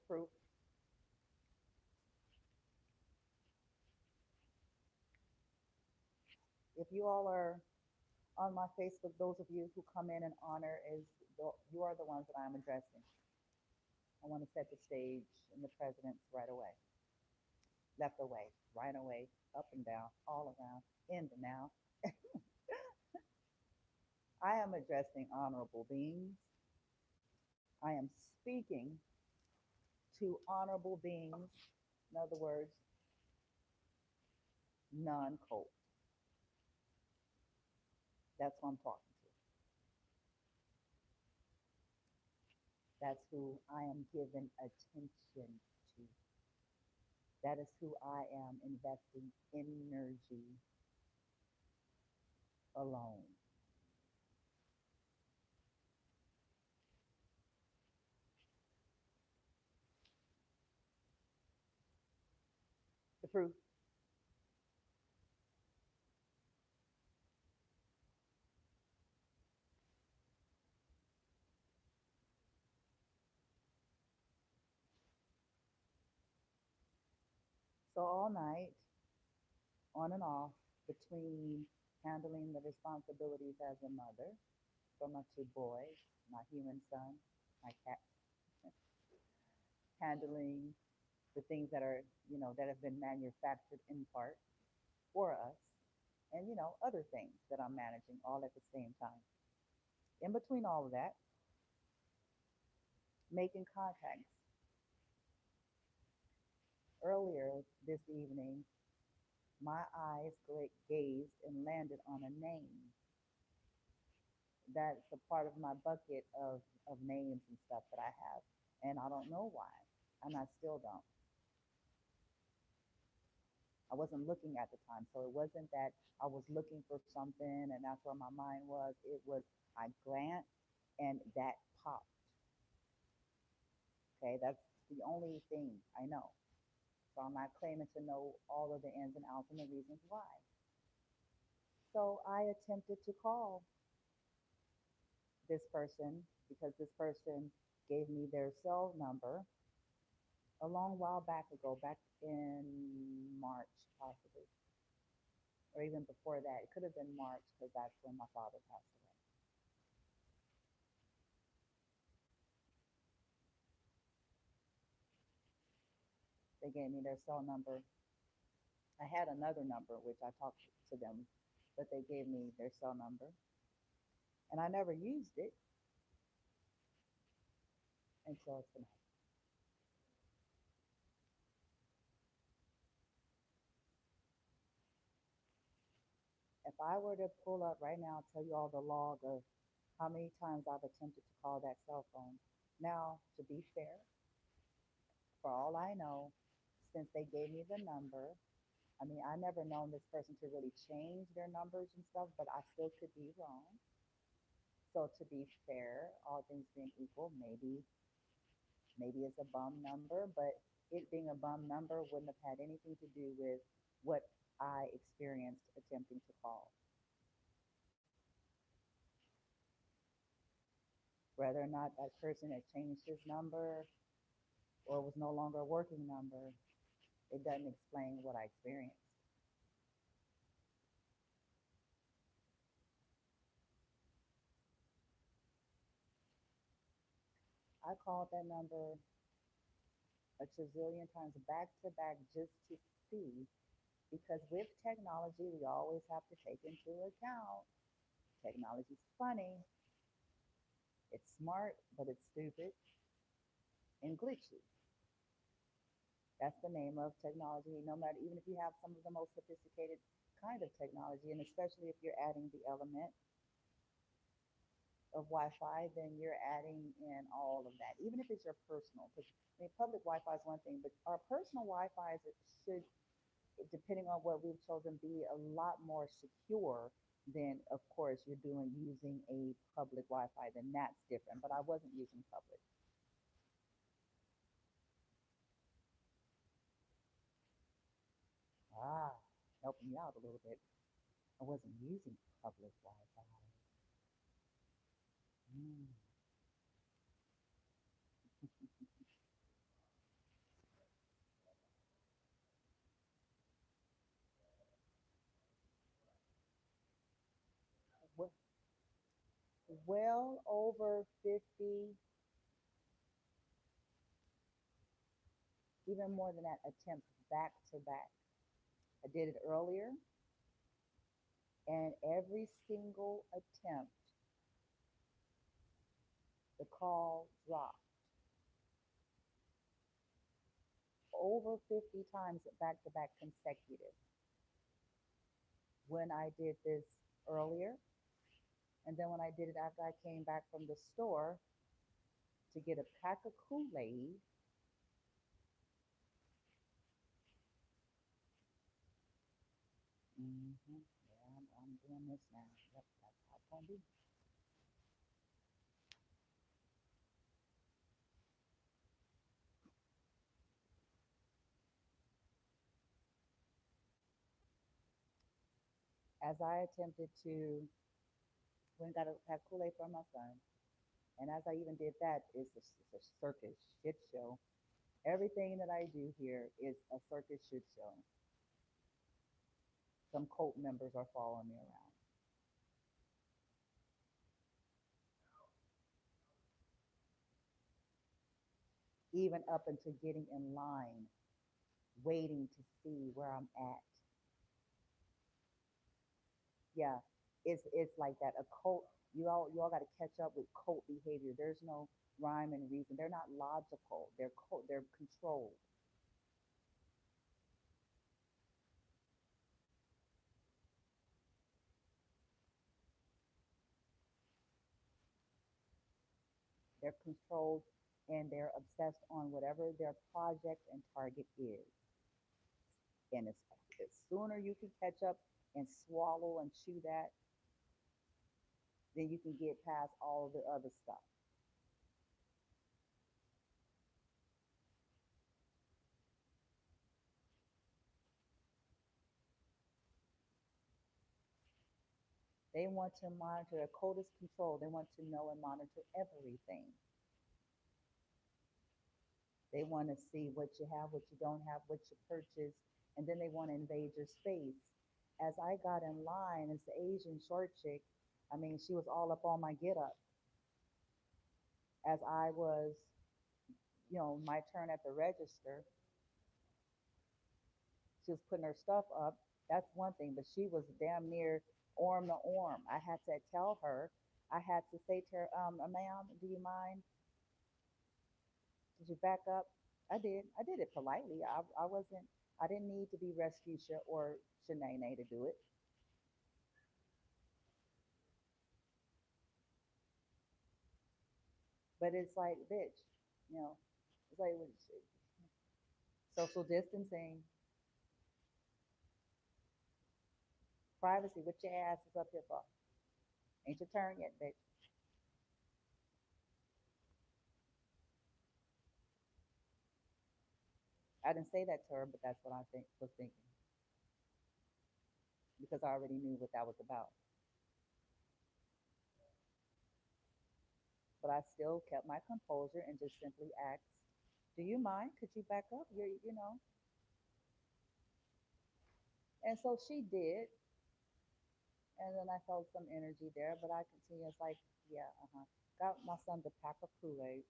proof. If you all are on my Facebook, those of you who come in and honor is you are the ones that I'm addressing. I want to set the stage and the presence right away, left away, right away, up and down, all around, in and out. I am addressing honorable beings. I am speaking to honorable beings. In other words, non-cult. That's who I'm talking to. That's who I am giving attention to. That is who I am investing energy alone. The proof. So all night, on and off, between handling the responsibilities as a mother for my two boys, my human son, my cat, handling the things that are, that have been manufactured in part for us, and, other things that I'm managing all at the same time. In between all of that, making contacts. Earlier this evening, my eyes gazed and landed on a name that's a part of my bucket of names and stuff that I have. And I don't know why. And I still don't. I wasn't looking at the time. So it wasn't that I was looking for something and that's where my mind was. It was I glanced and that popped. Okay, that's the only thing I know. So I'm not claiming to know all of the ins and outs and the reasons why. So I attempted to call this person because this person gave me their cell number a long while back ago, back in March, possibly, or even before that. It could have been March because that's when my father passed away. They gave me their cell number. I had another number, which I talked to them, but they gave me their cell number. And I never used it until tonight. If I were to pull up right now, tell you all the log of how many times I've attempted to call that cell phone. Now, to be fair, for all I know, since they gave me the number, I mean, I never known this person to really change their numbers and stuff, but I still could be wrong. So to be fair, all things being equal, maybe it's a bum number, but it being a bum number wouldn't have had anything to do with what I experienced attempting to call. Whether or not that person had changed his number or was no longer a working number, it doesn't explain what I experienced. I called that number a trillion times back to back just to see, because with technology, we always have to take into account technology's funny, it's smart, but it's stupid and glitchy. That's the name of technology, no matter, even if you have some of the most sophisticated kind of technology, and especially if you're adding the element of Wi-Fi, then you're adding in all of that, even if it's your personal. Because I mean, public Wi-Fi is one thing, but our personal Wi-Fi should, depending on what we've chosen, be a lot more secure than, of course, you're doing using a public Wi-Fi. Then that's different. But I wasn't using public. Ah, helping you out a little bit. I wasn't using public Wi-Fi. Mm. well over 50, even more than that, attempts back to back. I did it earlier, and every single attempt, the call dropped over 50 times back to back consecutive. When I did this earlier, and then when I did it after I came back from the store to get a pack of Kool-Aid. Yeah, I'm doing this now. Yep, that's how it's gonna be. As I attempted to, when got a pack of Kool-Aid for my son, and as I even did that, it's a circus shit show. Everything that I do here is a circus shit show. Some cult members are following me around, even up into getting in line, waiting to see where I'm at. Yeah, it's like that. A cult, you all got to catch up with cult behavior. There's no rhyme and reason. They're not logical. They're controlled. They're controlled, and they're obsessed on whatever their project and target is. And as sooner you can catch up and swallow and chew that, then you can get past all of the other stuff. They want to monitor. A code is control. They want to know and monitor everything. They want to see what you have, what you don't have, what you purchased, and then they want to invade your space. As I got in line, as the Asian short chick, I mean, she was all up on my get up. As I was, my turn at the register, she was putting her stuff up. That's one thing, but she was damn near arm to arm. I had to tell her, I had to say to her, ma'am, do you mind? Did you back up? I did. I did it politely. I wasn't, I didn't need to be Rescucia or Shanae to do it. But it's like, bitch, you know, it's like social distancing, privacy. What your ass is up here for? Ain't your turn yet, bitch. I didn't say that to her, but that's what I think was thinking because I already knew what that was about. But I still kept my composure and just simply asked, "Do you mind? Could you back up? You're." And so she did, and then I felt some energy there, but I continued. It's like, yeah, got my son to pack a Kool-Aid.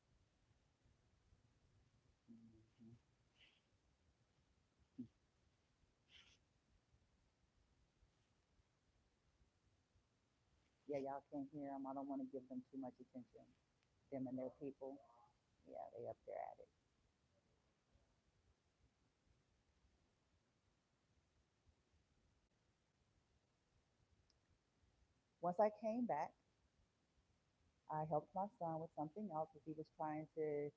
Mhm. Yeah, y'all can't hear them. I don't want to give them too much attention. Them and their people. Yeah, they up there at it. Once I came back, I helped my son with something else because he was trying to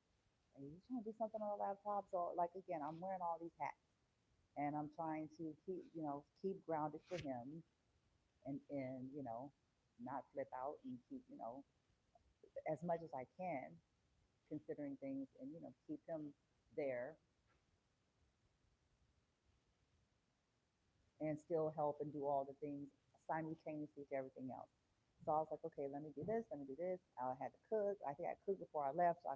do something on the laptop. So like again, I'm wearing all these hats and I'm trying to keep grounded for him and not flip out and keep, as much as I can, considering things and keep him there and still help and do all the things simultaneously to everything else. So I was like, okay, let me do this, let me do this. I had to cook. I think I cooked before I left. So I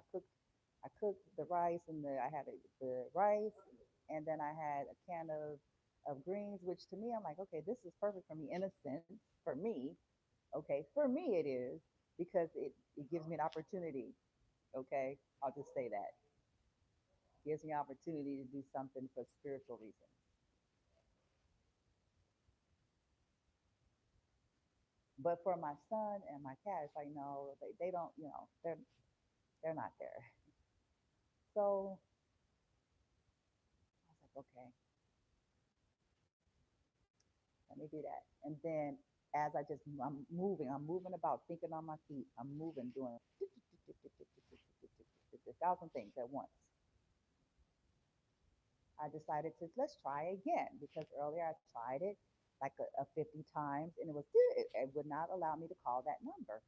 cooked the rice and I had the rice and then I had a can of greens, which to me, I'm like, okay, this is perfect for me in a sense, for me. Okay, for me it is. because it gives me an opportunity. Okay, I'll just say that gives me an opportunity to do something for spiritual reasons. But for my son and my cat, it's like no, they don't. They're not there. So I was like, okay, let me do that. And then as I'm moving about, thinking on my feet, I'm moving, doing a thousand things at once. I decided to let's try again because earlier I tried it like a 50 times and it would not allow me to call that number.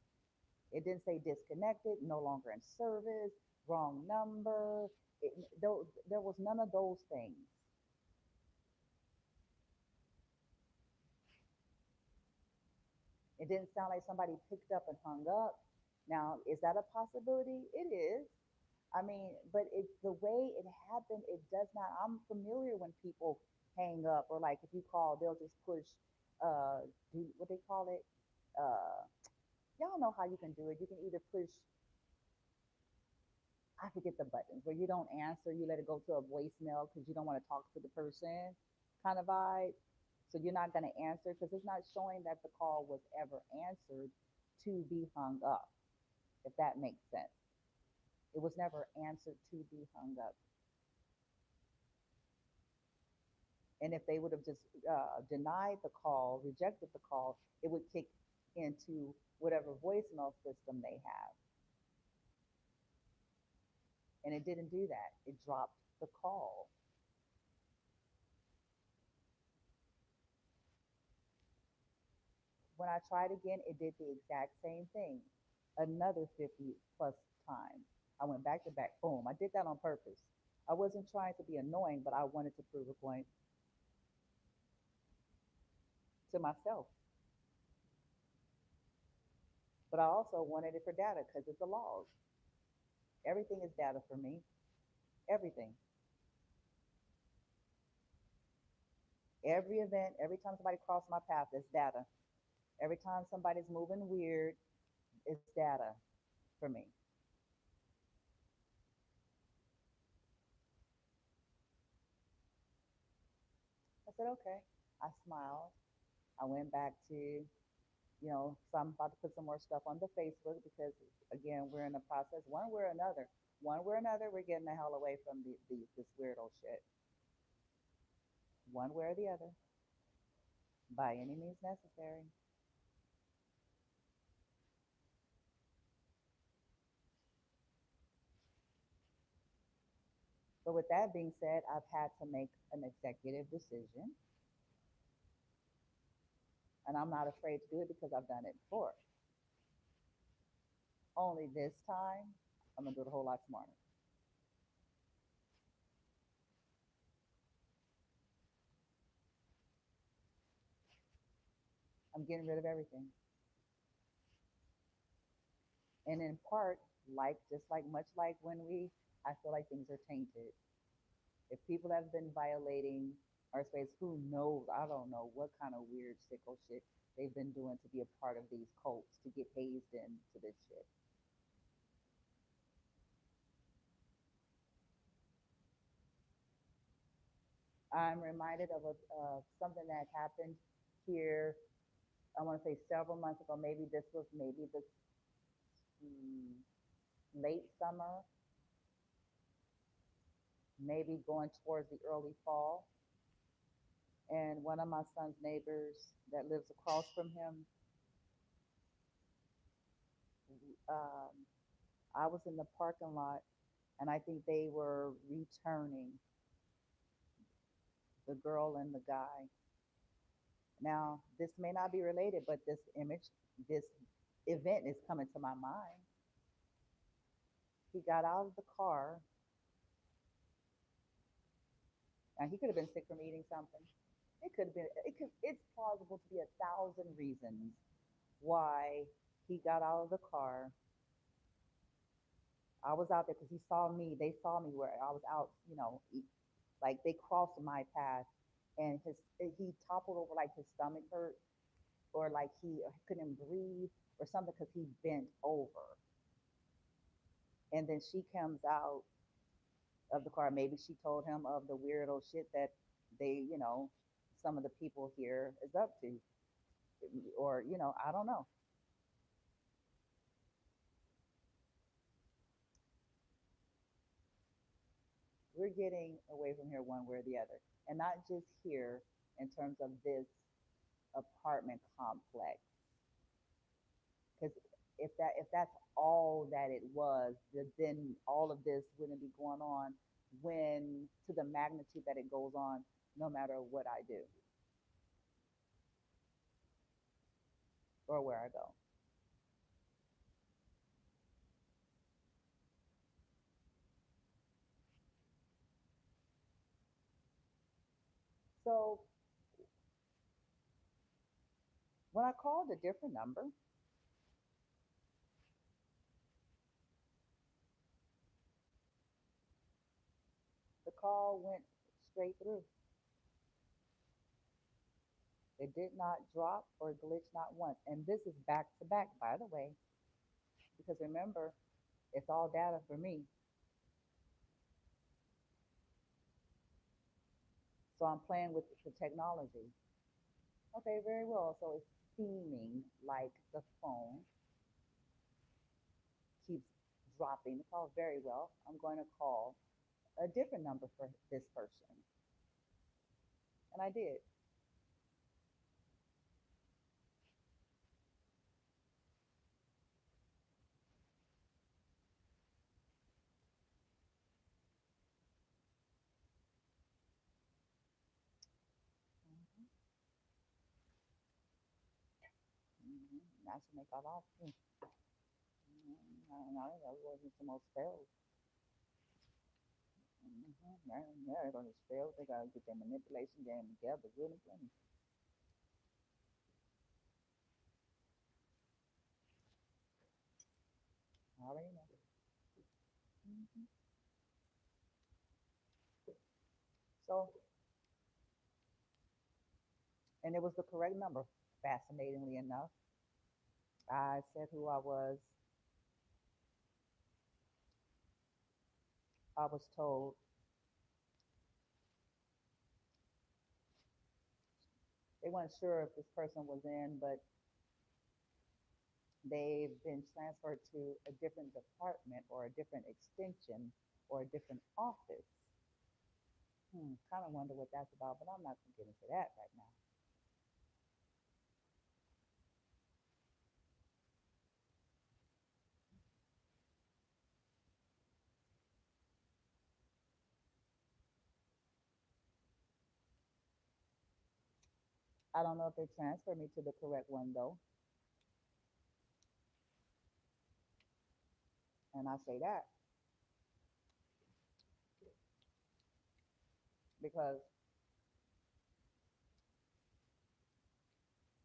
It didn't say disconnected, no longer in service, wrong number. There was none of those things. It didn't sound like somebody picked up and hung up. Now, is that a possibility? It is. I mean, but it's the way it happened. It does not. I'm familiar when people hang up or like if you call, they'll just push. Do what they call it. Uh, y'all know how you can do it. You can either push. I forget the buttons where you don't answer. You let it go to a voicemail because you don't want to talk to the person, kind of vibe. So you're not going to answer because it's not showing that the call was ever answered to be hung up. If that makes sense, it was never answered to be hung up. And if they would have just denied the call, rejected the call, it would kick into whatever voicemail system they have. And it didn't do that. It dropped the call. When I tried again, it did the exact same thing. Another 50 plus times. I went back to back. Boom. I did that on purpose. I wasn't trying to be annoying, but I wanted to prove a point to myself. But I also wanted it for data because it's a log. Everything is data for me. Everything. Every event, every time somebody crosses my path, it's data. Every time somebody's moving weird, it's data for me. I said, okay. I smiled. I went back to, so I'm about to put some more stuff on the Facebook because, again, we're in the process, one way or another. One way or another, we're getting the hell away from this weird old shit. One way or the other, by any means necessary. But with that being said, I've had to make an executive decision, and I'm not afraid to do it because I've done it before. Only this time, I'm gonna do it a whole lot smarter. I'm getting rid of everything. And in part, like just like much like when I feel like things are tainted. If people have been violating our space, who knows? I don't know what kind of weird sicko shit they've been doing to be a part of these cults to get hazed into this shit. I'm reminded of something that happened here. I want to say several months ago. Maybe this mm, late summer, maybe going towards the early fall. And one of my son's neighbors that lives across from him, um, I was in the parking lot, and I think they were returning the girl and the guy. Now, this may not be related, but this event is coming to my mind. He got out of the car, and he could have been sick from eating something. It could have been. It's plausible to be a thousand reasons why he got out of the car. I was out there because he saw me. They saw me where I was out. Like they crossed my path, and he toppled over like his stomach hurt or like he couldn't breathe or something because he bent over. And then she comes out of the car. Maybe she told him of the weirdo shit that some of the people here is up to, or I don't know. We're getting away from here one way or the other, and not just here in terms of this apartment complex. Because if that's all that it was, then all of this wouldn't be going on when to the magnitude that it goes on, no matter what I do or where I go. So when I called a different number, the call went straight through. It did not drop or glitch not once. And this is back to back, by the way, because remember, it's all data for me. So I'm playing with the technology. Okay, very well. So it's seeming like the phone keeps dropping the call. Very well. I'm going to call a different number for this person. And I did. Mm-hmm. Mm-hmm. That's when they got off too. Mm-hmm. That wasn't the most spells. Mm-hmm. Yeah, they're going to spell. They got to get their manipulation game together good and plenty. I already know. Mm-hmm. So, and it was the correct number. Fascinatingly enough, I said who I was. I was told they weren't sure if this person was in, but they've been transferred to a different department or a different extension or a different office. Kind of wonder what that's about, but I'm not going to get into that right now. I don't know if they transferred me to the correct one though, and I say that because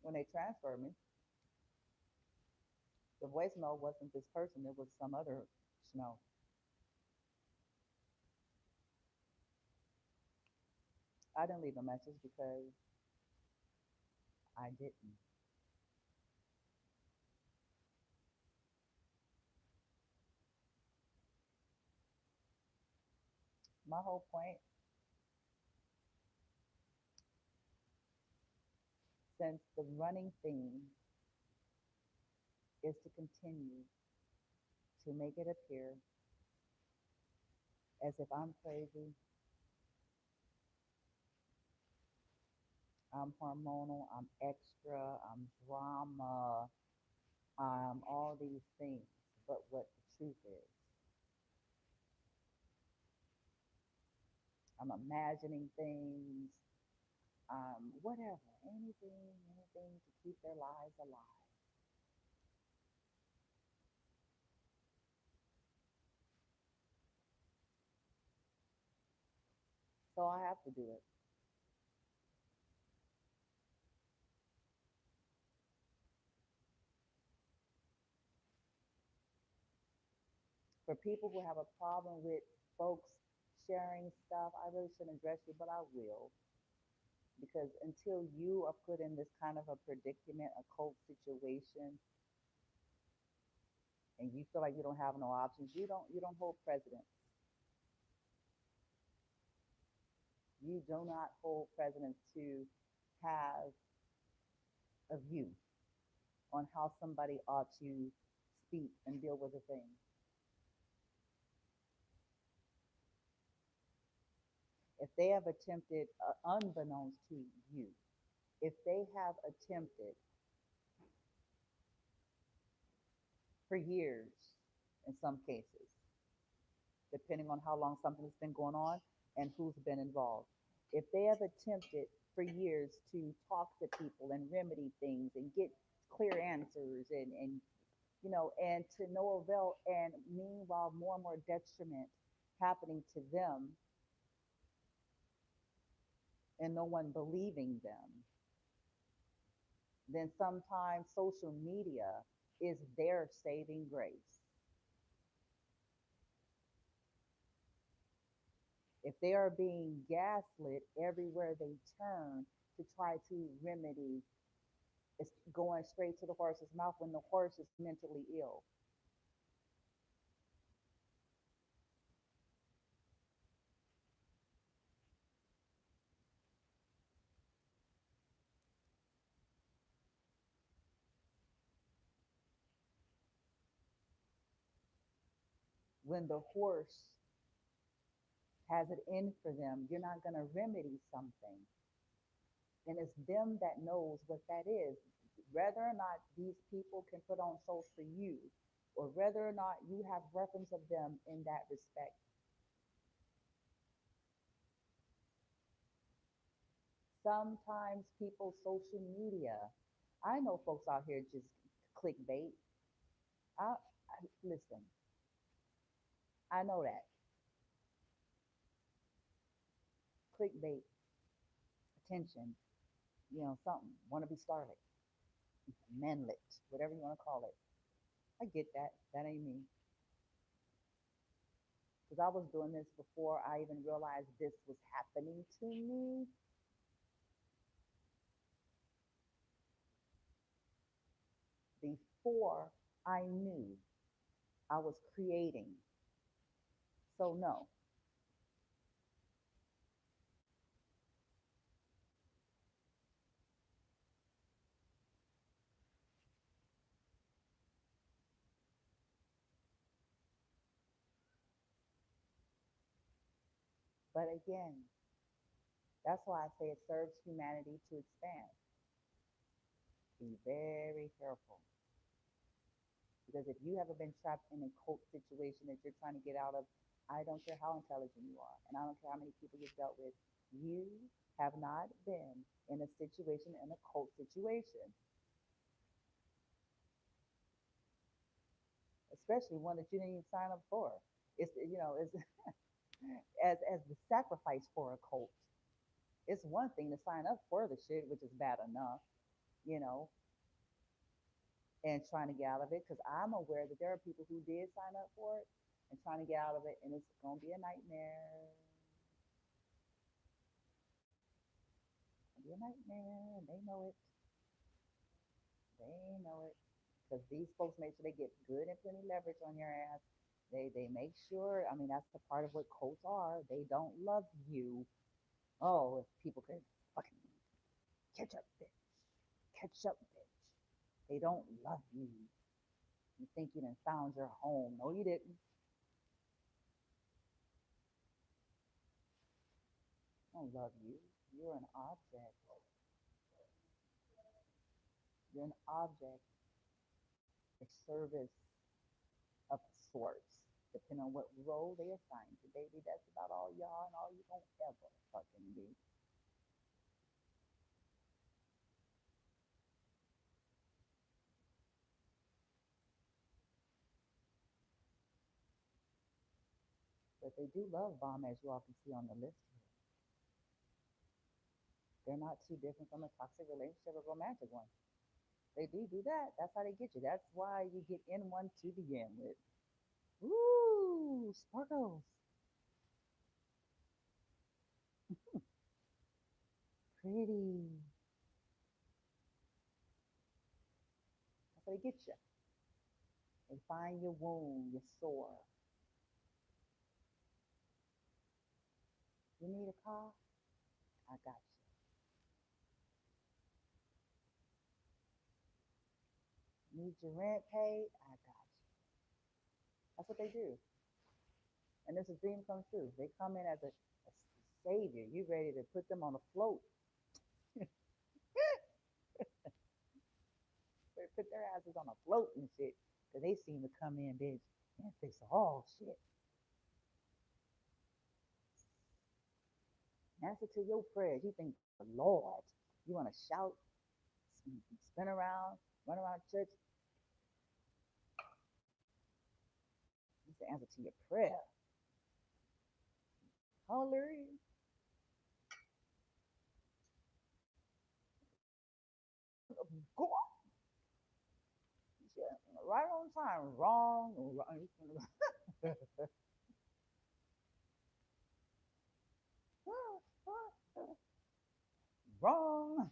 when they transferred me, the voicemail wasn't this person; it was some other snow. I didn't leave a message because I didn't. My whole point, since the running theme is to continue to make it appear as if I'm crazy, I'm hormonal, I'm extra, I'm drama, I'm all these things. But what the truth is, I'm imagining things, whatever, anything to keep their lives alive. So I have to do it. For people who have a problem with folks sharing stuff, I really shouldn't address you, but I will. because until you are put in this kind of a predicament, a cold situation, and you feel like you don't have no options, you don't hold precedence. You do not hold precedence to have a view on how somebody ought to speak and deal with a thing. If they have attempted, unbeknownst to you, if they have attempted for years, in some cases, depending on how long something's been going on and who's been involved, if they have attempted for years to talk to people and remedy things and get clear answers and to no avail, and meanwhile more and more detriment happening to them and no one believing them, then sometimes social media is their saving grace. If they are being gaslit everywhere they turn to try to remedy, it's going straight to the horse's mouth when the horse is mentally ill. When the horse has it in for them, you're not going to remedy something. And it's them that knows what that is. Whether or not these people can put on shows for you, or whether or not you have reference of them in that respect. Sometimes people's social media, I know folks out here just clickbait. Listen, I know that clickbait, attention, something, want to be started, manlet, whatever you want to call it. I get that. That ain't me. Because I was doing this before I even realized this was happening to me. Before I knew I was creating. So, no. But again, that's why I say it serves humanity to expand. Be very careful. Because if you ever been trapped in a cult situation that you're trying to get out of, I don't care how intelligent you are, and I don't care how many people you've dealt with, you have not been in a situation, in a cult situation, especially one that you didn't even sign up for. It's as the sacrifice for a cult. It's one thing to sign up for the shit, which is bad enough, you know, and trying to get out of it. Because I'm aware that there are people who did sign up for it and trying to get out of it, and it's gonna be a nightmare. It'll be a nightmare, and they know it. They know it. Because these folks make sure they get good and plenty leverage on your ass. They make sure. I mean, that's the part of what cults are. They don't love you. Oh, if people could fucking catch up, bitch. Catch up, bitch. They don't love you. You think you done found your home. No, you didn't. I don't love you. You're an object. You're an object, a service of sorts, depending on what role they assign to. Baby, that's about all y'all and all you gonna ever fucking be. But they do love bomb, as you all can see on the list here. They're not too different from a toxic relationship or romantic one. They do that. That's how they get you. That's why you get in one to begin with. Ooh, sparkles. pretty. That's how they get you. They find your wound, your sore. You need a car? I got you. Need your rent paid? I got you. That's what they do. And it's a dream come true. They come in as a savior. You ready to put them on a float. They put their asses on a float and shit. Because they seem to come in, bitch, and fix all shit. Answer to your prayers. You think, Lord, you want to shout, spin around, run around church. It's the answer to your prayer. Hallelujah. Go on. Right on time. Wrong. Wrong.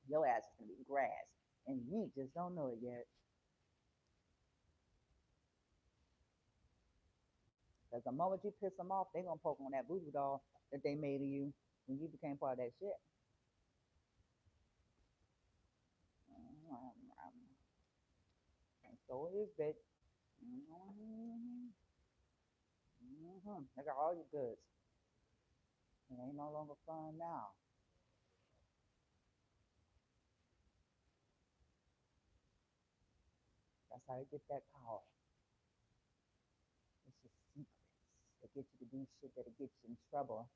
Your ass is going to be grass. And you just don't know it yet. Because the moment you piss them off, they're going to poke on that voodoo doll that they made of you when you became part of that shit. And so it is, bitch. Mm-hmm. Mm-hmm. They got all your goods. It ain't no longer fun now. That's how they get that power. It's just secrets. They get you to do shit that'll get you in trouble.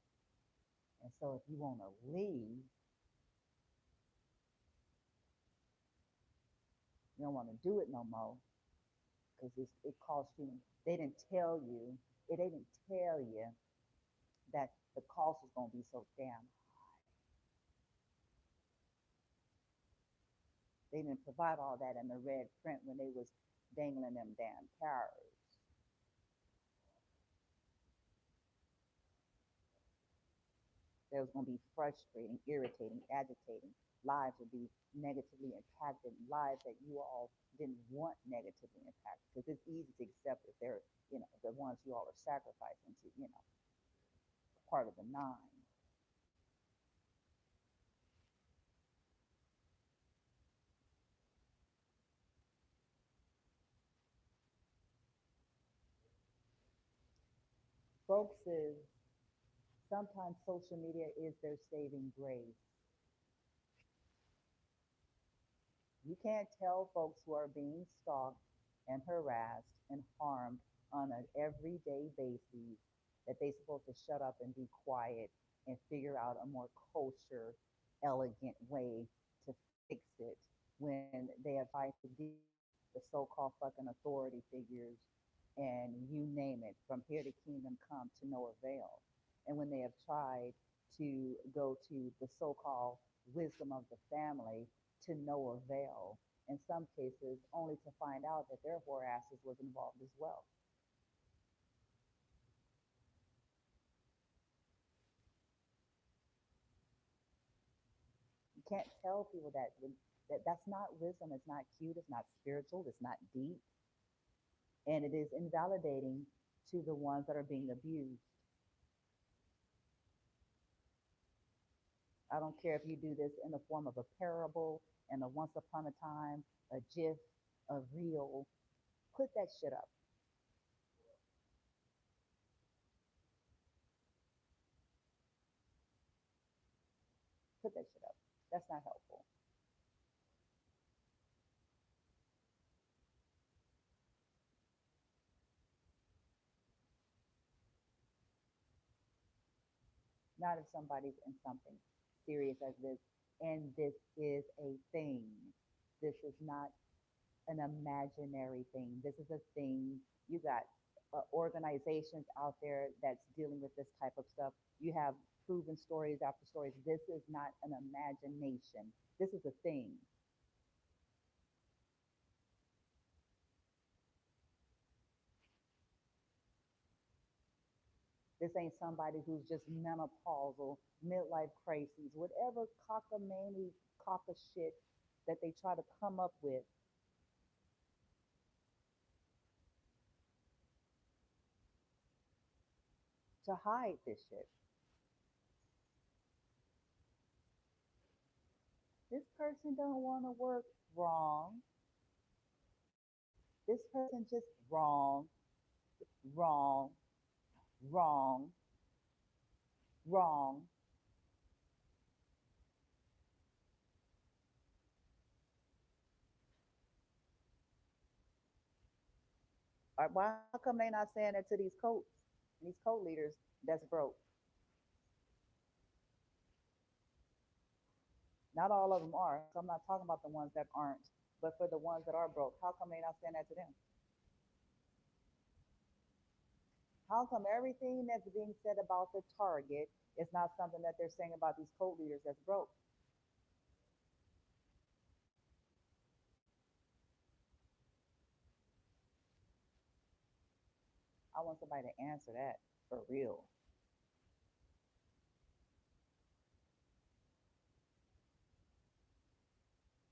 And so if you want to leave, you don't want to do it no more because it costs you. They didn't tell you. They didn't tell you that the cost was going to be so damn. They didn't provide all that in the red print when they was dangling them damn carrots. That was going to be frustrating, irritating, agitating. Lives would be negatively impacted. Lives that you all didn't want negatively impacted because it's easy to accept if they're, the ones you all are sacrificing to, part of the nine. Folks is sometimes social media is their saving grace. You can't tell folks who are being stalked and harassed and harmed on an everyday basis that they're supposed to shut up and be quiet and figure out a more kosher, elegant way to fix it when they have tried to deal with the so-called fucking authority figures and you name it, from here to kingdom come to no avail. And when they have tried to go to the so-called wisdom of the family to no avail, in some cases only to find out that their whore asses was involved as well. You can't tell people that's not wisdom, it's not cute, it's not spiritual, it's not deep, and it is invalidating to the ones that are being abused. I don't care if you do this in the form of a parable and a once upon a time, a gif, a reel. Put that shit up. Put that shit up. That's not helpful. Not if somebody's in something serious as this. And this is a thing. This is not an imaginary thing. This is a thing. You got organizations out there that's dealing with this type of stuff. You have proven stories after stories. This is not an imagination. This is a thing. This ain't somebody who's just menopausal, midlife crises, whatever cockamamie cocka shit that they try to come up with to hide this shit. This person don't want to work, wrong. This person just wrong, wrong, wrong, wrong. Why come they not saying that to these coats and these code leaders that's broke? Not all of them are. So I'm not talking about the ones that aren't, but for the ones that are broke, how come they not saying that to them? How come everything that's being said about the target is not something that they're saying about these code leaders that's broke? I want somebody to answer that for real.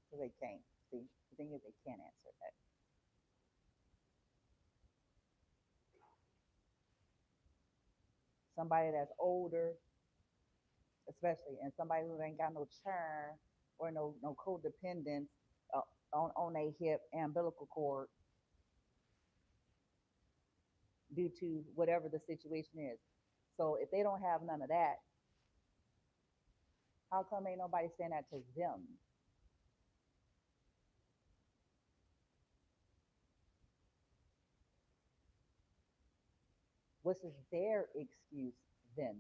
So they can't. See, the thing is, they can't answer that. Somebody that's older, especially, and somebody who ain't got no churn or no codependence on a hip umbilical cord due to whatever the situation is. So if they don't have none of that, how come ain't nobody saying that to them? What's their excuse then?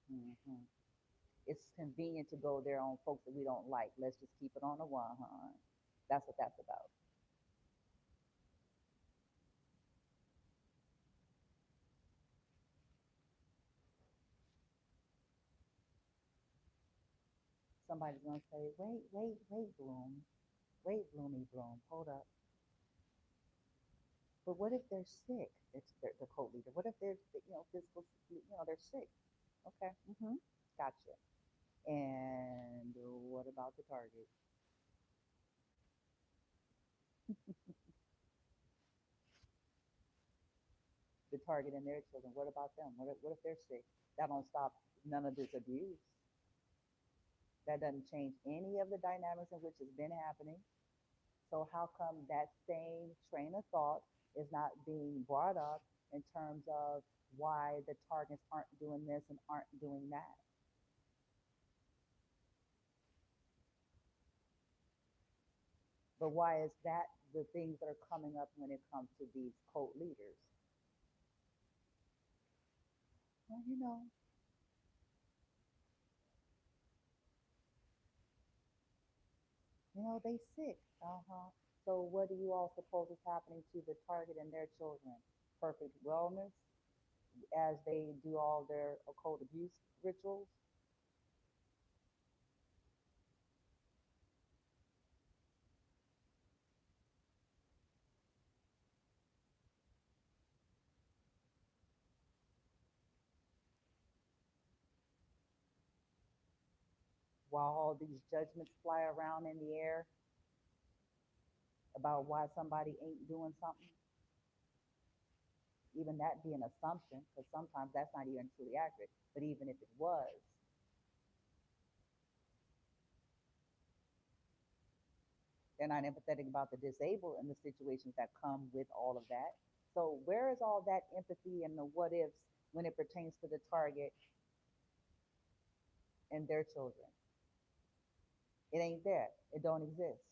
Hmm. It's convenient to go there on folks that we don't like. Let's just keep it on the one, huh? That's what that's about. Somebody's gonna say, wait, wait, wait, Bloom, wait, Bloomy Bloom, hold up. But what if they're sick? It's the cult leader. What if they're, physical, they're sick? Okay, gotcha. And what about the target? The target and their children. What about them? What if they're sick? That don't stop none of this abuse. That doesn't change any of the dynamics in which has been happening. So how come that same train of thought is not being brought up in terms of why the targets aren't doing this and aren't doing that? But why is that the things that are coming up when it comes to these cult leaders? Well, they sick. Uh-huh. So what do you all suppose is happening to the target and their children? Perfect wellness as they do all their occult abuse rituals? While all these judgments fly around in the air about why somebody ain't doing something, even that be an assumption, because sometimes that's not even truly accurate. But even if it was, they're not empathetic about the disabled and the situations that come with all of that. So where is all that empathy and the what ifs when it pertains to the target and their children? It ain't there. It don't exist.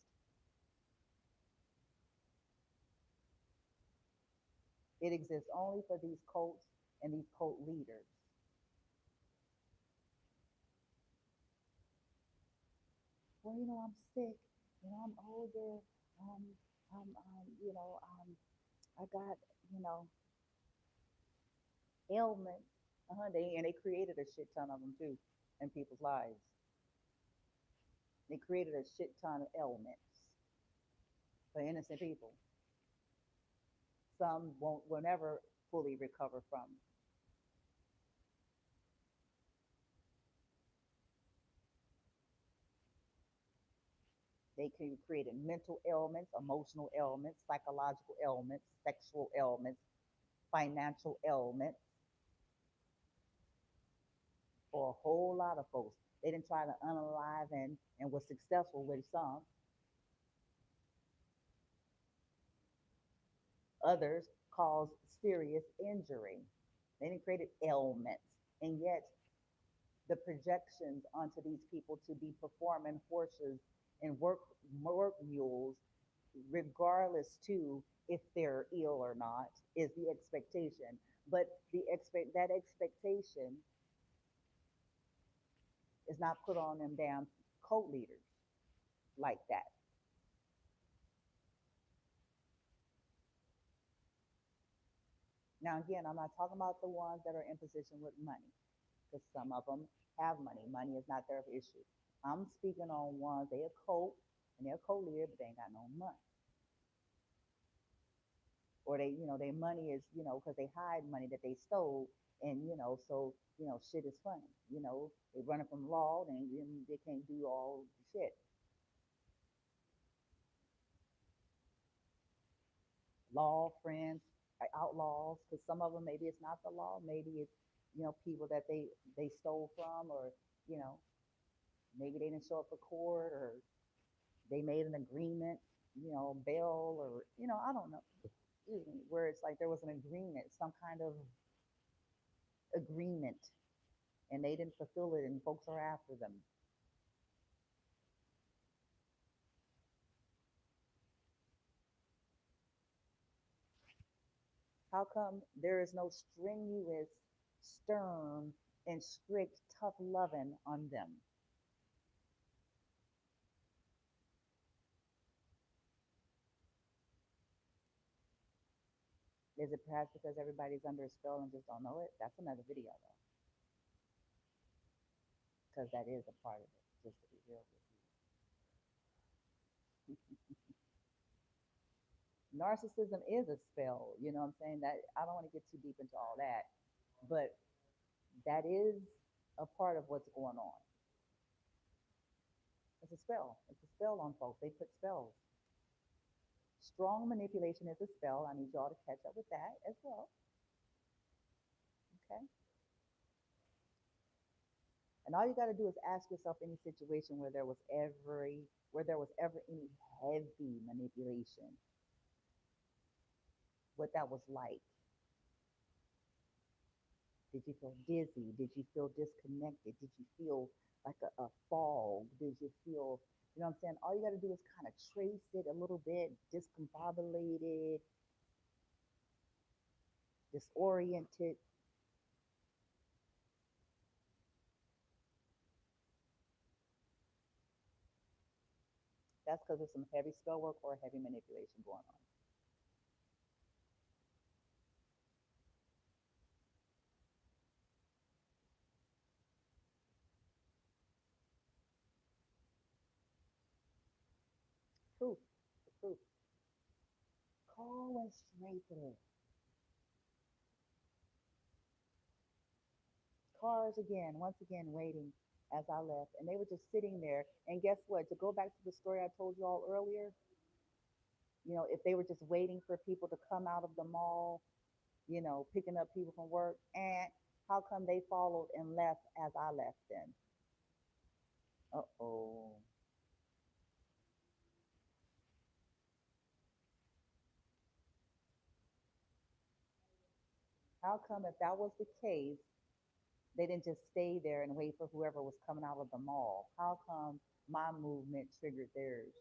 It exists only for these cults and these cult leaders. Well, I'm sick. I'm older. Um, I got, you know, ailments. They created a shit ton of them too in people's lives. They created a shit ton of ailments. for innocent people. Some won't will never fully recover from. They can create mental ailments, emotional ailments, psychological ailments, sexual ailments, financial ailments for a whole lot of folks. They didn't try to unalive and was successful with some. Others caused serious injury. They didn't create ailments. And yet the projections onto these people to be performing horses and work mules, regardless to if they're ill or not, is the expectation. But that expectation is not put on them damn cult leaders like that. Now again, I'm not talking about the ones that are in position with money, because some of them have money. Money is not their issue. I'm speaking on ones they a cult and they're a cult leader, but they ain't got no money. Or they, their money is, because they hide money that they stole, and so shit is funny. They running from law, and they can't do all the shit. Law friends, outlaws, because some of them maybe it's not the law, maybe it's people that they stole from, or you know maybe they didn't show up for court, or they made an agreement, bail, or I don't know, excuse me, where it's like there was an agreement, some kind of agreement, and they didn't fulfill it, and folks are after them. How come there is no strenuous, stern, and strict, tough loving on them? Is it perhaps because everybody's under a spell and just don't know it? That's another video though, because that is a part of it, just to be real with you. Narcissism is a spell, you know what I'm saying? That I don't want to get too deep into all that, but that is a part of what's going on. It's a spell. It's a spell on folks. They put spells. Strong manipulation is a spell. I need y'all to catch up with that as well. Okay. And all you got to do is ask yourself any situation where there was ever any heavy manipulation, what that was like. Did you feel dizzy? Did you feel disconnected? Did you feel like a fog? Did you feel, what I'm saying? All you got to do is kind of trace it a little bit, discombobulated, disoriented. That's because there's some heavy spell work or heavy manipulation going on. Proof, the proof. Call went straight through. Cars again, once again, waiting as I left. And they were just sitting there. And guess what? To go back to the story I told you all earlier, if they were just waiting for people to come out of the mall, picking up people from work, and how come they followed and left as I left then? Uh-oh. How come if that was the case, they didn't just stay there and wait for whoever was coming out of the mall? How come my movement triggered theirs?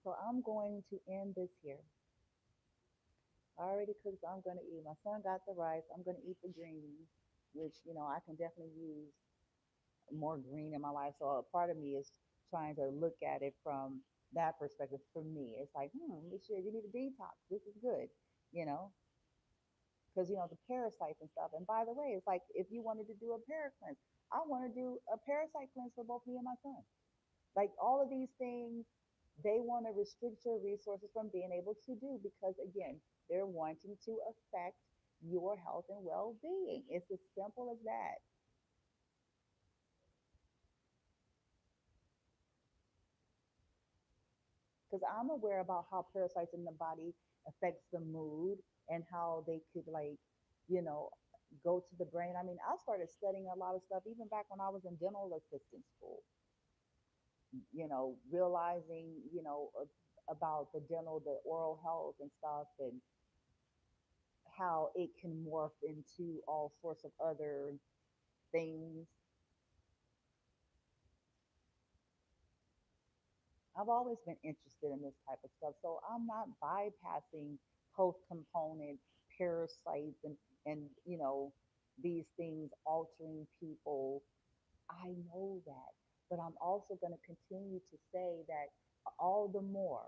So I'm going to end this here. I already cooked, so I'm going to eat. My son got the rice. I'm going to eat the greens, which, I can definitely use more green in my life. So a part of me is trying to look at it from that perspective. For me, it's like, this year you need a detox. This is good, you know, because the parasites and stuff. And by the way, it's like if you wanted to do a para cleanse, I want to do a parasite cleanse for both me and my son. Like all of these things, they want to restrict your resources from being able to do because again, they're wanting to affect your health and well-being. It's as simple as that. Because I'm aware about how parasites in the body affects the mood and how they could you know, go to the brain. I mean, I started studying a lot of stuff even back when I was in dental assistant school, realizing, about the dental, the oral health and stuff and how it can morph into all sorts of other things. I've always been interested in this type of stuff. So I'm not bypassing health component parasites and these things altering people. I know that. But I'm also going to continue to say that all the more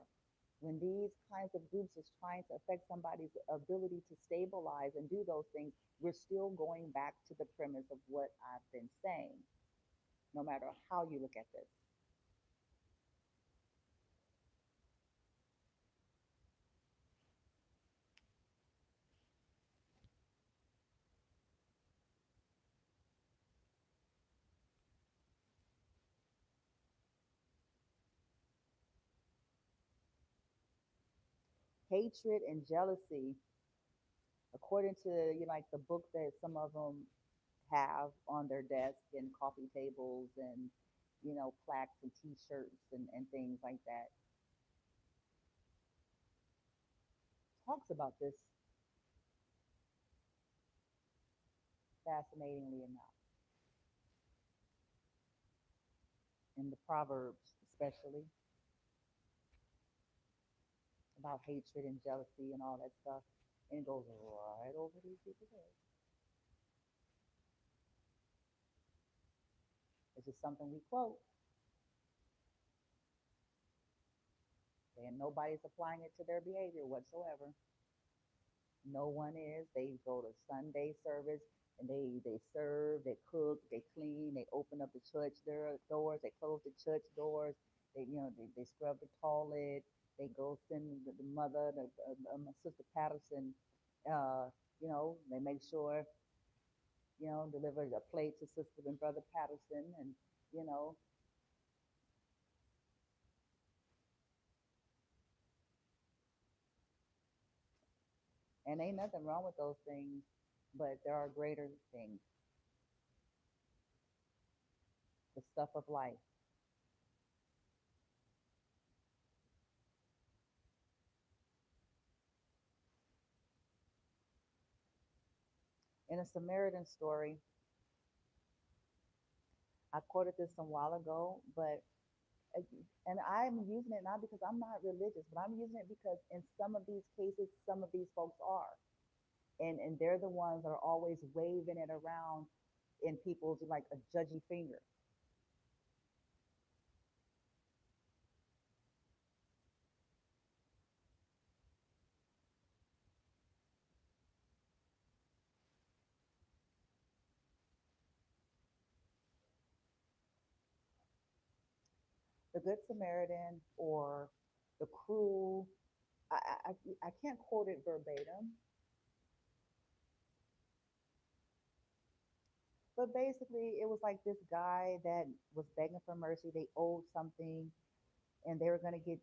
when these kinds of groups is trying to affect somebody's ability to stabilize and do those things, we're still going back to the premise of what I've been saying, no matter how you look at this. Hatred and jealousy, according to like the book that some of them have on their desk and coffee tables and plaques and t-shirts and things like that, talks about this fascinatingly enough in the Proverbs, especially about hatred and jealousy and all that stuff. And it goes right over these people's heads. It's just something we quote, and nobody's applying it to their behavior whatsoever. No one is. They go to Sunday service and they serve, they cook, they clean, they open up the church doors, they close the church doors, they scrub the toilet, they go send the mother, Sister Patterson, they make sure, deliver a plate to Sister and Brother Patterson, and you know, and ain't nothing wrong with those things, but there are greater things, the stuff of life. In a Samaritan story, I quoted this a while ago, but uh, and I'm using it not because I'm not religious, but I'm using it because in some of these cases, some of these folks are, and they're the ones that are always waving it around in people's like a judgy finger. The Good Samaritan or the cruel. I can't quote it verbatim, but basically it was like this guy that was begging for mercy. They owed something, and they were gonna get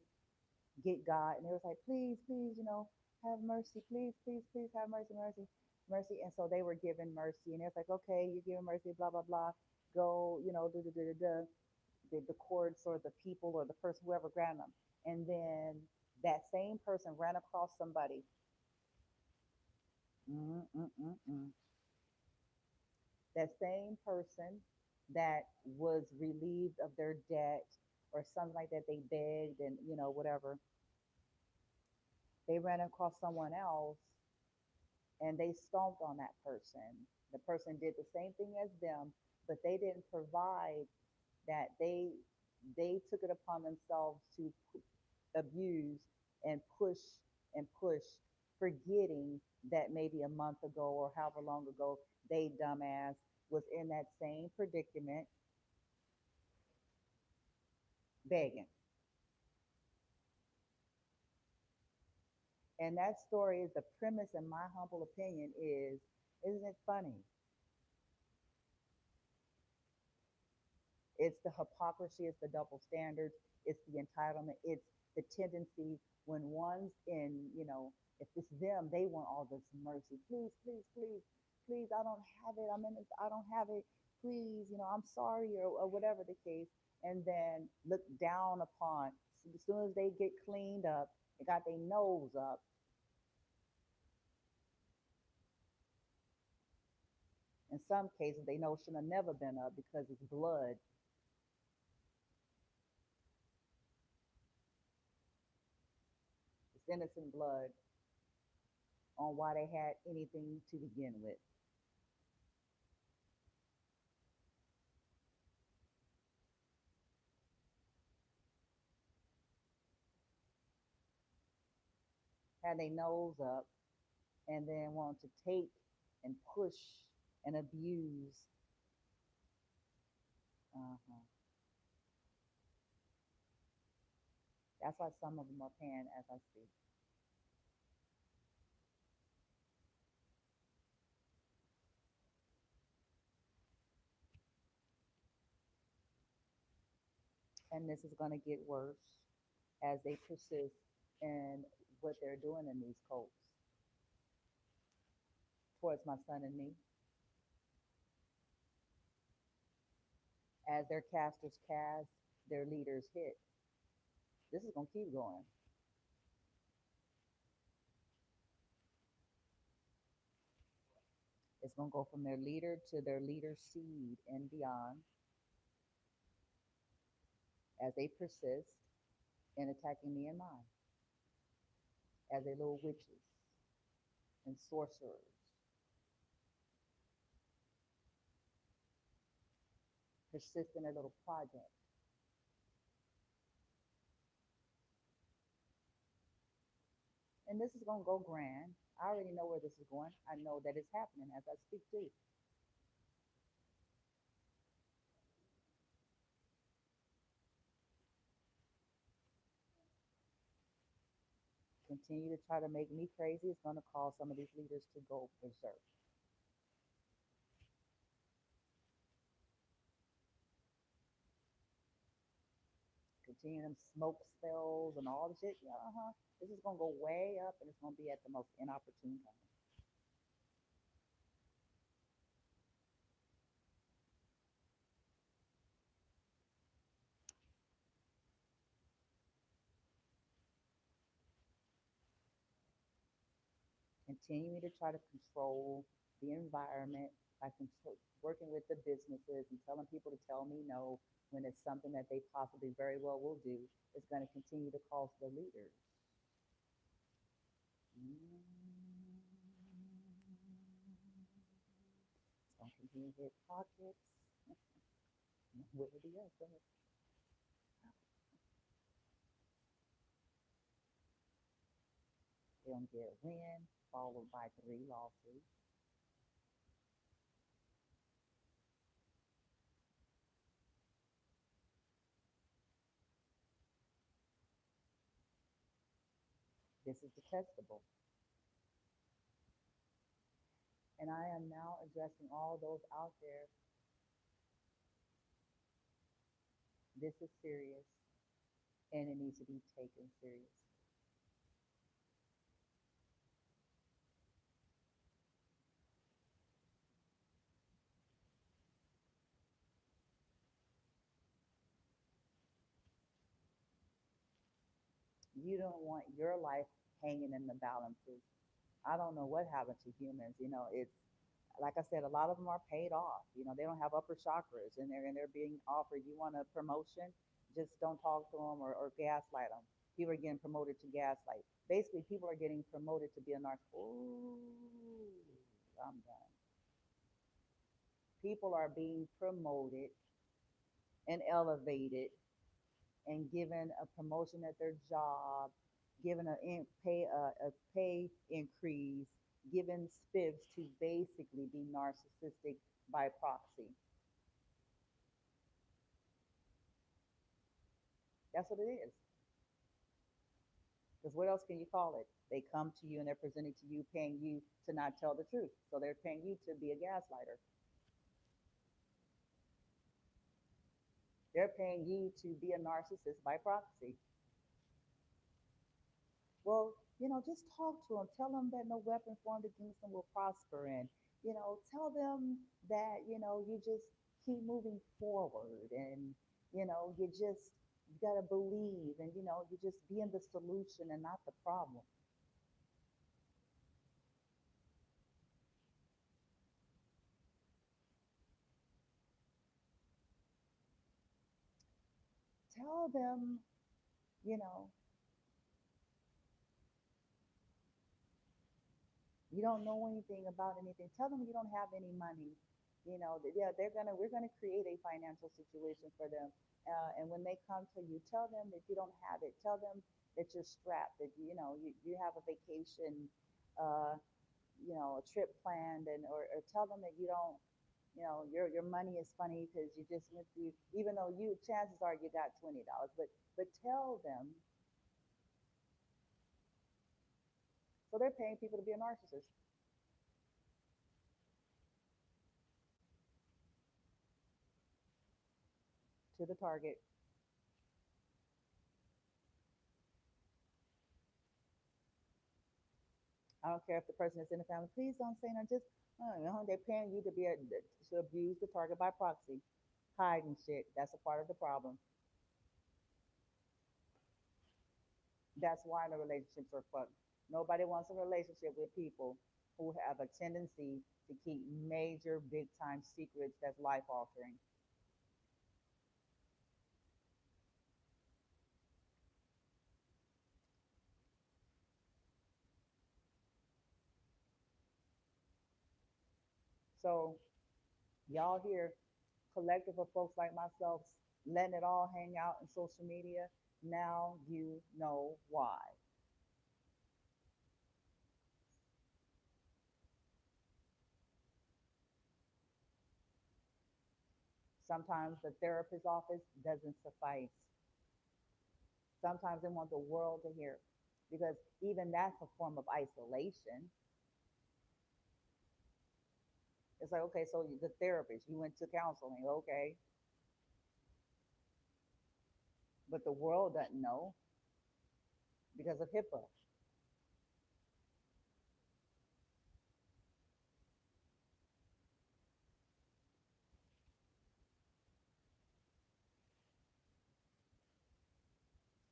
God, and they was like, please, please, have mercy, please, please, please have mercy, mercy, mercy. And so they were given mercy, and it's like, okay, you're giving mercy, blah blah blah. Go, do the courts or the people or the person, whoever granted them, and then that same person ran across somebody. Mm-mm-mm-mm. That same person that was relieved of their debt or something like that, they begged and whatever, they ran across someone else and they stomped on that person. The person did the same thing as them, but they didn't provide that. They took it upon themselves to abuse and push, forgetting that maybe a month ago or however long ago they dumbass was in that same predicament begging. And that story is the premise, in my humble opinion, is isn't it funny? It's the hypocrisy, it's the double standards, it's the entitlement, it's the tendency when one's in, if it's them, they want all this mercy. Please, please, please, please, I don't have it. I'm in this, I don't have it. Please, I'm sorry, or whatever the case. And then look down upon, as soon as they get cleaned up, they got their nose up. In some cases, they know should have never been up because it's blood. It's innocent blood on why they had anything to begin with. Had their nose up and then want to take and push and abuse. Uh-huh. That's why some of them are paying as I speak. And this is going to get worse as they persist in what they're doing in these cults towards my son and me. As their casters cast, their leaders hit. This is going to keep going. It's going to go from their leader to their leader's seed and beyond as they persist in attacking me and mine as their little witches and sorcerers, persist in their little project. And this is going to go grand. I already know where this is going. I know that it's happening as I speak to you. Continue to try to make me crazy. It's going to cause some of these leaders to go berserk. Continue them smoke spells and all the shit. Yeah, uh-huh. This is going to go way up and it's going to be at the most inopportune time. Continuing to try to control the environment by working with the businesses and telling people to tell me no when it's something that they possibly very well will do is going to continue to cost the leaders. It's going to continue to hit pockets. Where the other? They're going to get a win, followed by 3 lawsuits. This is detestable. And I am now addressing all those out there. This is serious and it needs to be taken serious. You don't want your life hanging in the balances. I don't know what happened to humans. It's like I said, a lot of them are paid off. They don't have upper chakras and they're being offered, you want a promotion, just don't talk to them or gaslight them. People are getting promoted to gaslight. Basically, people are getting promoted to be a narc. Ooh, I'm done. People are being promoted and elevated and given a promotion at their job, given a pay increase, given spiffs to basically be narcissistic by proxy. That's what it is. Because what else can you call it? They come to you and they're presenting to you, paying you to not tell the truth. So they're paying you to be a gaslighter. They're paying you to be a narcissist by proxy. Well, just talk to them. Tell them that no weapon formed against them will prosper. And, tell them that, you just keep moving forward. And, you got to believe. And, you just be in the solution and not the problem. Tell them, you know, you don't know anything about anything. Tell them you don't have any money. Yeah, we're gonna create a financial situation for them. And when they come to you, tell them that you don't have it. Tell them that you're strapped. That you have a vacation, uh, a trip planned, or tell them that you don't. Your money is funny because you just went through. Even though chances are you got $20, but tell them. So they're paying people to be a narcissist to the target. I don't care if the person is in the family. Please don't say no. Just they're paying you to abuse the target by proxy, hiding shit. That's a part of the problem. That's why the relationships are fucked. Nobody wants a relationship with people who have a tendency to keep major, big time secrets that's life altering. So y'all hear collective of folks like myself letting it all hang out in social media. Now you know why. Sometimes the therapist's office doesn't suffice. Sometimes they want the world to hear because even that's a form of isolation. It's like, okay, so the therapist, you went to counseling, okay, but the world doesn't know because of HIPAA.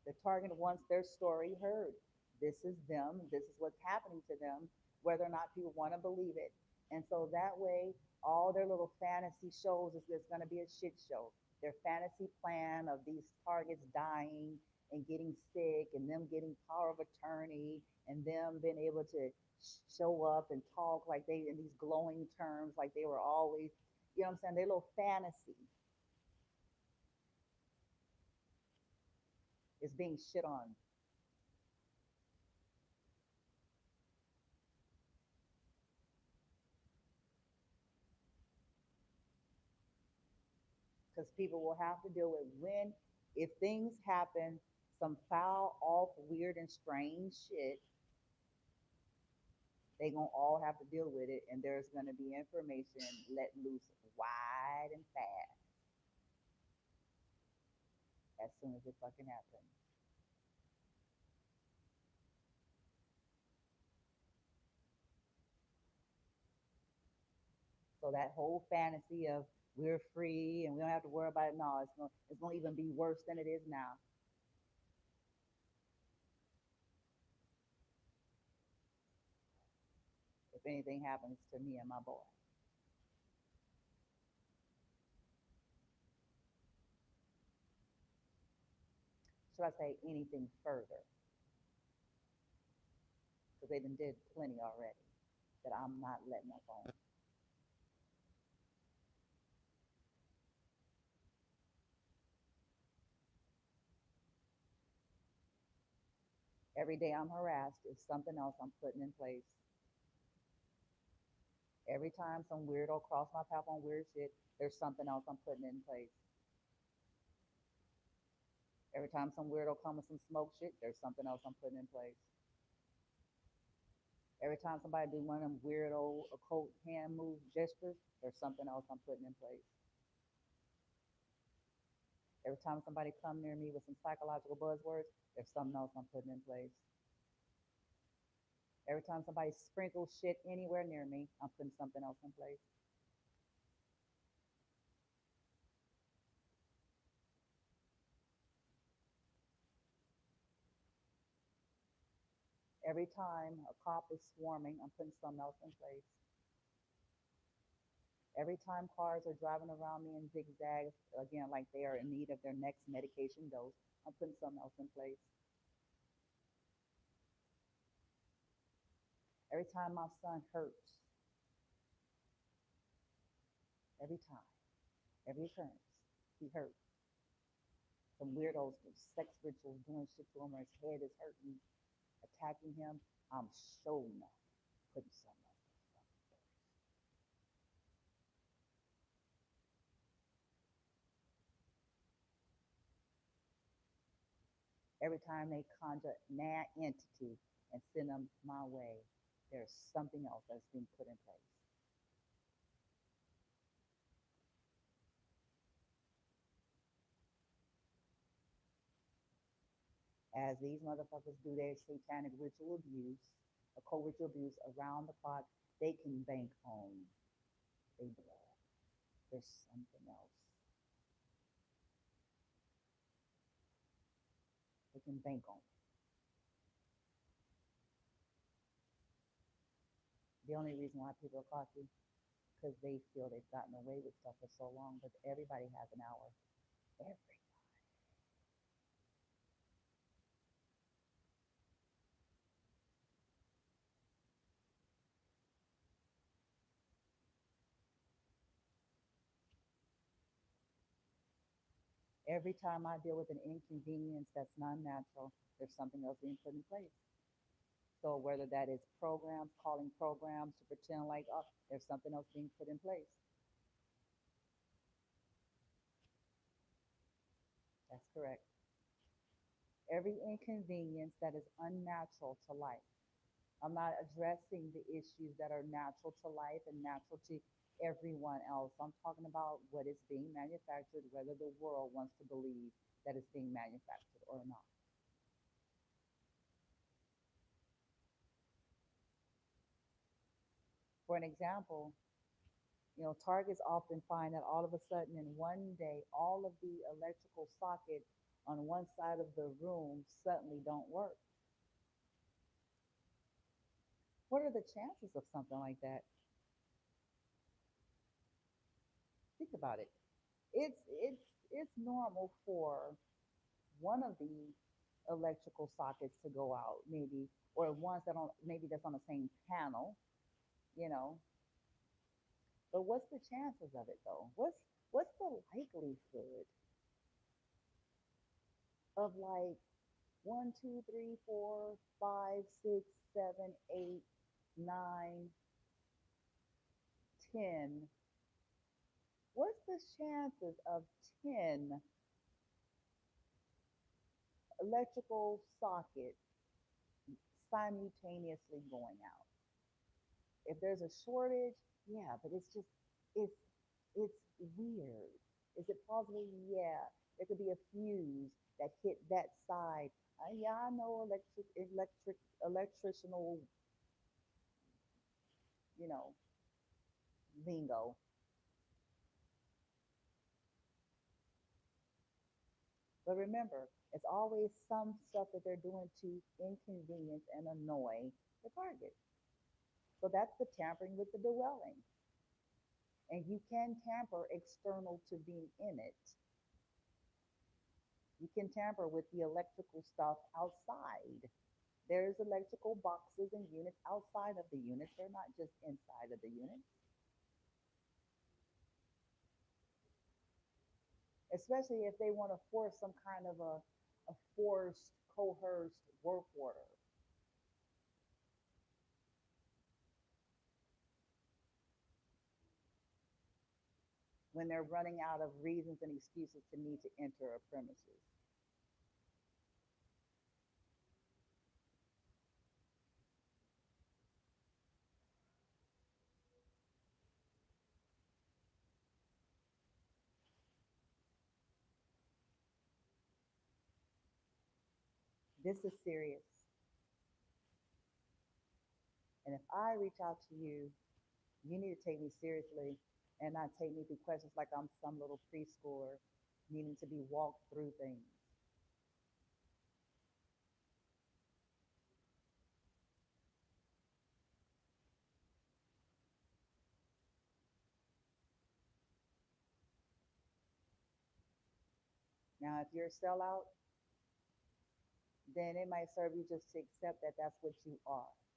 The target wants their story heard. This is them. This is what's happening to them, whether or not people want to believe it. And so that way, all their little fantasy shows is there's going to be a shit show. Their fantasy plan of these targets dying and getting sick and them getting power of attorney and them being able to show up and talk like they in these glowing terms like they were always, what I'm saying? Their little fantasy is being shit on because people will have to deal with if things happen, some foul, off, weird, and strange shit, they gonna all have to deal with it, and there's gonna be information let loose wide and fast as soon as it fucking happens. So that whole fantasy of we're free and we don't have to worry about it, no, it's gonna even be worse than it is now. If anything happens to me and my boy, should I say anything further? Because they done did plenty already that I'm not letting up on. Every day I'm harassed, it's something else I'm putting in place. Every time some weirdo cross my path on weird shit, there's something else I'm putting in place. Every time some weirdo come with some smoke shit, there's something else I'm putting in place. Every time somebody do one of them weirdo occult hand move gestures, there's something else I'm putting in place. Every time somebody come near me with some psychological buzzwords, there's something else I'm putting in place. Every time somebody sprinkles shit anywhere near me, I'm putting something else in place. Every time a cop is swarming, I'm putting something else in place. Every time cars are driving around me in zigzags, again, like they are in need of their next medication dose, I'm putting something else in place. Every time my son hurts, every time, every occurrence, he hurts. Some weirdos do sex rituals, doing shit to him, or his head is hurting, attacking him. I'm showing up, putting something else. Every time they conjure mad entity and send them my way, there's something else that's being put in place. As these motherfuckers do their satanic ritual abuse, a co-ritual abuse around the clock, they can bank on their blood. There's something else. They can bank on it. The only reason why people are cocky because they feel they've gotten away with stuff for so long, but everybody has an hour. Every time I deal with an inconvenience that's non-natural, there's something else being put in place. So whether that is programs, calling programs to pretend like, oh, there's something else being put in place. That's correct. Every inconvenience that is unnatural to life. I'm not addressing the issues that are natural to life and natural to everyone else. I'm talking about what is being manufactured, whether the world wants to believe that it's being manufactured or not. For an example, targets often find that all of a sudden in one day, all of the electrical sockets on one side of the room suddenly don't work. What are the chances of something like that? Think about it. It's normal for one of the electrical sockets to go out, maybe, or ones that don't, maybe that's on the same panel, you know. But what's the chances of it though? What's the likelihood of like one, two, three, four, five, six, seven, eight, nine, 10? What's the chances of 10 electrical sockets simultaneously going out? If there's a shortage, yeah, but it's it's weird. Is it possible? Yeah, there could be a fuse that hit that side. Yeah, I know electrical you know, lingo. But remember, it's always some stuff that they're doing to inconvenience and annoy the target. So that's the tampering with the dwelling. And you can tamper external to being in it. You can tamper with the electrical stuff outside. There's electrical boxes and units outside of the units. They're not just inside of the unit. Especially if they want to force some kind of a forced coerced work order. When they're running out of reasons and excuses to need to enter a premises. This is serious. And if I reach out to you, you need to take me seriously and not take me through questions like I'm some little preschooler needing to be walked through things. Now, if you're a sellout, then it might serve you just to accept that that's what you are.